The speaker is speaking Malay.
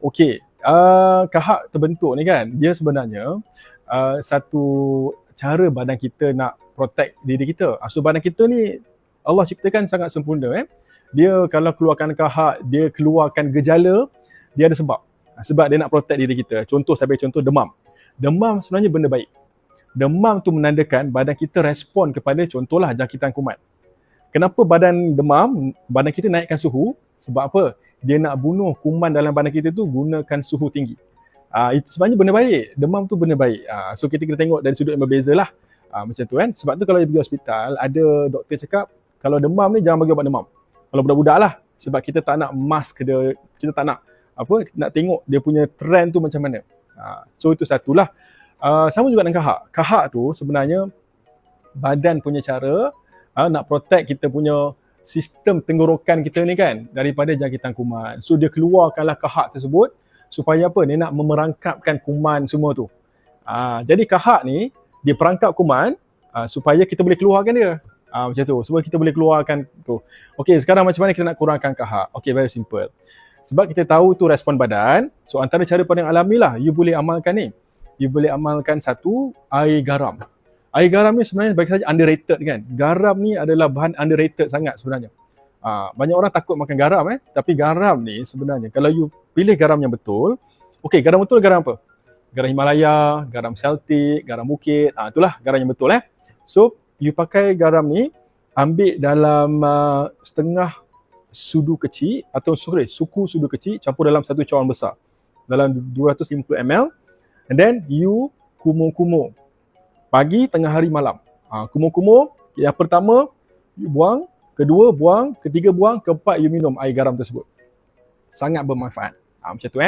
Okey, kahak terbentuk ni kan, dia sebenarnya satu cara badan kita nak protect diri kita. So badan kita ni Allah ciptakan sangat sempurna. Dia kalau keluarkan kahak, dia keluarkan gejala, dia ada sebab. Sebab dia nak protect diri kita. Contoh, sebagai contoh demam. Demam sebenarnya benda baik. Demam tu menandakan badan kita respon kepada contohlah jangkitan kuman. Kenapa badan demam, badan kita naikkan suhu? Sebab apa? Dia nak bunuh kuman dalam badan kita tu gunakan suhu tinggi. Itu sebenarnya benda baik. Demam tu benda baik. So kita tengok dari sudut yang berbeza lah. Macam tu kan. Sebab tu kalau pergi hospital, ada doktor cakap, kalau demam ni jangan bagi ubat demam. Kalau budak-budak lah. Sebab kita tak nak mask dia, kita tak nak nak tengok dia punya trend tu macam mana. So itu satulah. Sama juga dengan kahak. Kahak tu sebenarnya badan punya cara nak protect kita punya sistem tenggorokan kita ni kan daripada jangkitan kuman. So dia keluarkanlah kahak tersebut supaya apa? Dia nak memerangkapkan kuman semua tu. Jadi kahak ni dia perangkap kuman supaya kita boleh keluarkan dia. Macam tu. Supaya kita boleh keluarkan tu. Okey, sekarang macam mana kita nak kurangkan kahak? Okey, very simple. Sebab kita tahu tu respon badan. So antara cara paling alami lah you boleh amalkan ni. You boleh amalkan satu, air garam. Air garam ni sebenarnya bagi saja underrated kan. Garam ni adalah bahan underrated sangat sebenarnya. Banyak orang takut makan garam tapi garam ni sebenarnya kalau you pilih garam yang betul. Okey, garam betul garam apa? Garam Himalaya, garam Celtic, garam bukit. Itulah garam yang betul So, you pakai garam ni ambil dalam setengah sudu kecil atau suku sudu kecil campur dalam satu cawan besar. Dalam 250 ml. And then you kumur-kumur. Pagi, tengah hari, malam. Kumur-kumur, yang pertama you buang, kedua buang, ketiga buang, keempat you minum air garam tersebut. Sangat bermanfaat. Macam tu